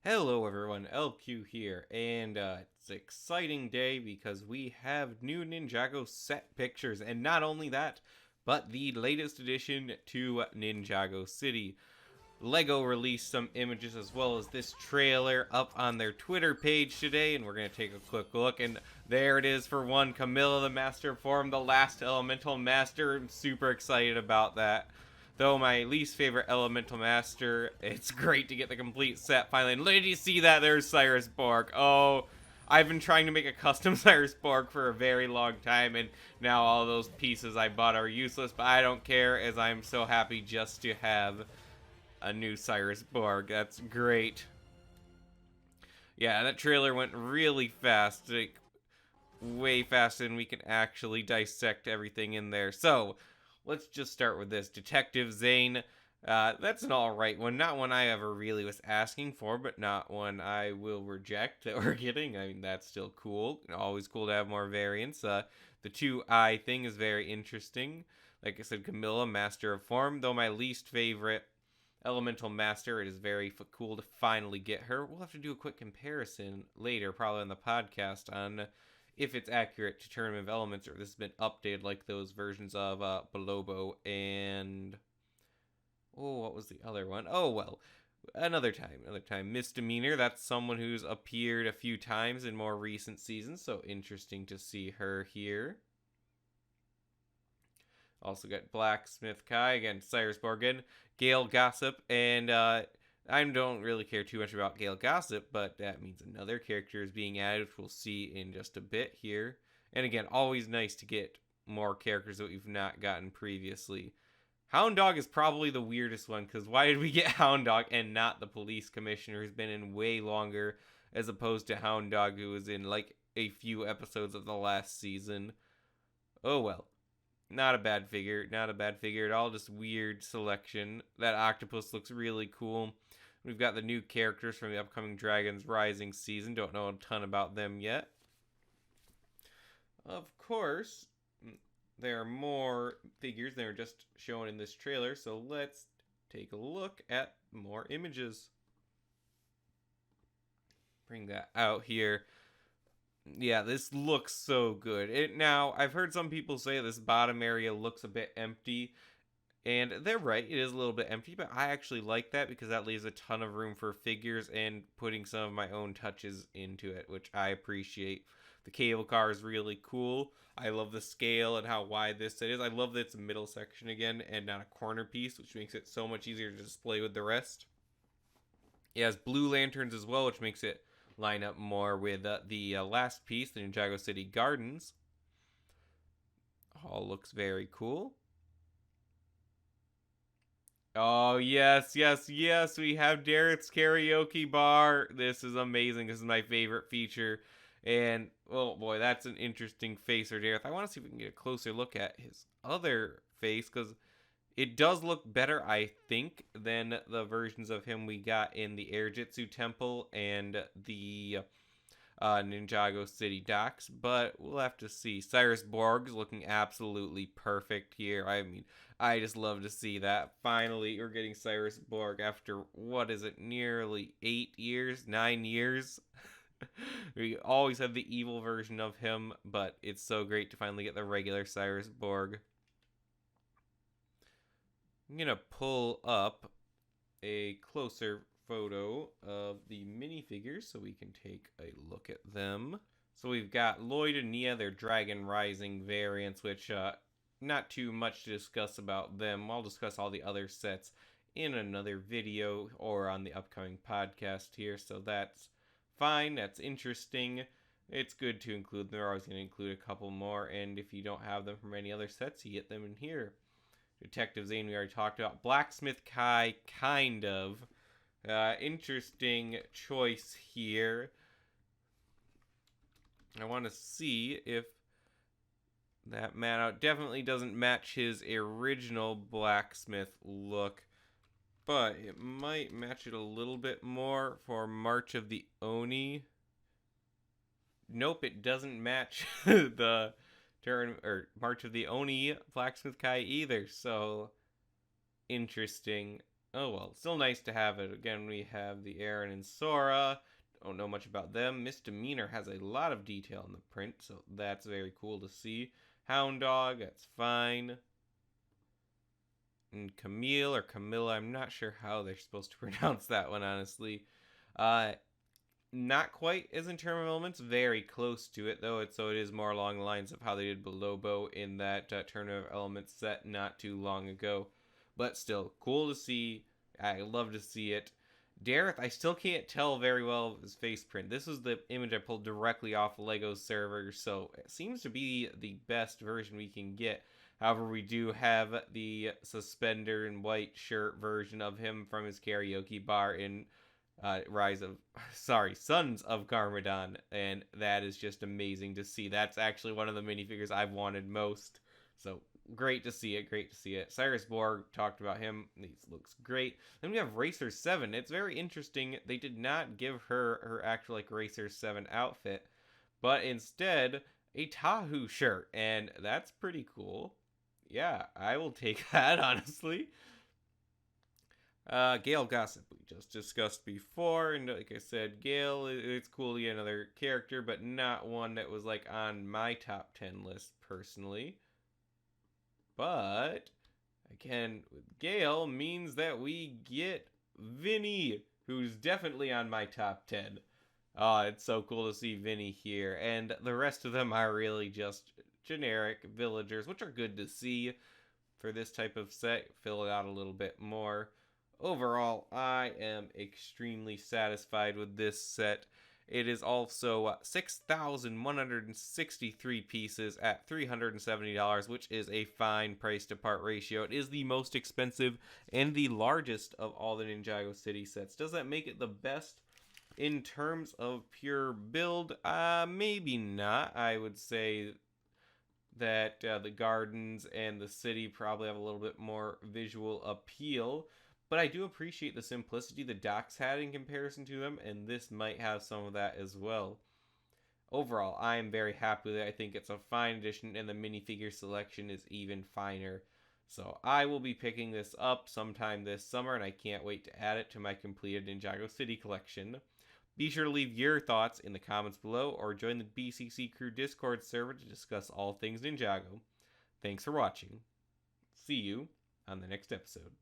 Hello everyone, LQ here, and it's an exciting day because we have new Ninjago set pictures, and not only that, but the latest addition to Ninjago City. Lego released some images as well as this trailer up on their Twitter page today, and we're going to take a quick look, and there it is for one, Camilla the Master Form, the last Elemental Master. I'm super excited about that. Though my least favorite Elemental Master, it's great to get the complete set finally. And did you see that? There's Cyrus Borg. Oh, I've been trying to make a custom Cyrus Borg for a very long time, and now all those pieces I bought are useless, but I don't care as I'm so happy just to have a new Cyrus Borg. That's great. Yeah, that trailer went really fast. Like, way faster than we can actually dissect everything in there. So, let's just start with this. Detective Zane. That's an alright one. Not one I ever really was asking for, but not one I will reject that we're getting. I mean, that's still cool. Always cool to have more variants. The 2-eye thing is very interesting. Like I said, Camilla, Master of Form. Though my least favorite Elemental Master, it is very cool to finally get her. We'll have to do a quick comparison later, probably on the podcast, on if it's accurate to Tournament of Elements or if this has been updated like those versions of Bolobo and... Oh, what was the other one? Oh, well, another time. Misdemeanor, that's someone who's appeared a few times in more recent seasons, so interesting to see her here. Also got Blacksmith Kai, again, Cyrus Borgin, Gale Gossip, and I don't really care too much about Gale Gossip, but that means another character is being added, which we'll see in just a bit here. And again, always nice to get more characters that we've not gotten previously. Hound Dog is probably the weirdest one, because why did we get Hound Dog and not the police commissioner who's been in way longer, as opposed to Hound Dog who was in like a few episodes of the last season? Oh well. Not a bad figure. Not a bad figure at all. Just weird selection. That octopus looks really cool. We've got the new characters from the upcoming Dragons Rising season. Don't know a ton about them yet. Of course, there are more figures than are just shown in this trailer. So let's take a look at more images. Bring that out here. Yeah, this looks so good. Now, I've heard some people say this bottom area looks a bit empty, and they're right, it is a little bit empty, but I actually like that because that leaves a ton of room for figures and putting some of my own touches into it, which I appreciate. The cable car is really cool. I love the scale and how wide this set is. I love that it's a middle section again and not a corner piece, which makes it so much easier to display with the rest. It has blue lanterns as well, which makes it line up more with the last piece, the Ninjago City Gardens. All looks very cool. Oh, yes, yes, yes, we have Darrett's karaoke bar. This is amazing. This is my favorite feature. And, oh boy, that's an interesting face for Dareth. I want to see if we can get a closer look at his other face, because it does look better, I think, than the versions of him we got in the Airjitsu Temple and the Ninjago City docks, but we'll have to see. Cyrus Borg's looking absolutely perfect here. I mean, I just love to see that. Finally, we're getting Cyrus Borg after, what is it, nearly 8 years? 9 years? We always had the evil version of him, but it's so great to finally get the regular Cyrus Borg. I'm going to pull up a closer photo of the minifigures so we can take a look at them. So we've got Lloyd and Nia, their Dragon Rising variants, which not too much to discuss about them. I'll discuss all the other sets in another video or on the upcoming podcast here, so that's fine, that's interesting. It's good to include them. They're always going to include a couple more, and if you don't have them from any other sets, you get them in here. Detective Zane, we already talked about. Blacksmith Kai, kind of. Interesting choice here. I want to see if that man definitely doesn't match his original blacksmith look, but it might match it a little bit more for March of the Oni. Nope, it doesn't match the March of the Oni Blacksmith Kai either, so interesting. Oh well, still nice to have it. Again, we have the Aaron and Sora. Don't know much about them. Misdemeanor has a lot of detail in the print, so that's very cool to see. Hound Dog, that's fine. And Camille or Camilla, I'm not sure how they're supposed to pronounce that one, honestly. Uh, Not quite as in term of elements, very close to it though. So it is more along the lines of how they did Belobo in that Turn of Elements set not too long ago. But still, cool to see. I love to see it. Dareth, I still can't tell very well his face print. This is the image I pulled directly off Lego's server, so it seems to be the best version we can get. However, we do have the suspender and white shirt version of him from his karaoke bar in Sons of Garmadon, and that is just amazing to see. That's actually one of the minifigures I've wanted most. So great to see it, great to see it. Cyrus Borg, talked about him. He looks great. Then we have Racer 7. It's very interesting. They did not give her actual like Racer 7 outfit, but instead a Tahu shirt, and that's pretty cool. Yeah, I will take that, honestly. Gale Gossip, we just discussed before, and like I said, Gale, it's cool to get another character, but not one that was like on my top 10 list personally. But again, with Gale means that we get Vinny, who's definitely on my top 10. Oh, it's so cool to see Vinny here, and the rest of them are really just generic villagers, which are good to see for this type of set. Fill it out a little bit more. Overall, I am extremely satisfied with this set. It is also 6,163 pieces at $370, which is a fine price to part ratio. It is the most expensive and the largest of all the Ninjago City sets. Does that make it the best in terms of pure build? Maybe not. I would say that the gardens and the city probably have a little bit more visual appeal. But I do appreciate the simplicity the docks had in comparison to them, and this might have some of that as well. Overall, I am very happy with it. I think it's a fine addition, and the minifigure selection is even finer. So I will be picking this up sometime this summer, and I can't wait to add it to my completed Ninjago City collection. Be sure to leave your thoughts in the comments below, or join the BCC Crew Discord server to discuss all things Ninjago. Thanks for watching. See you on the next episode.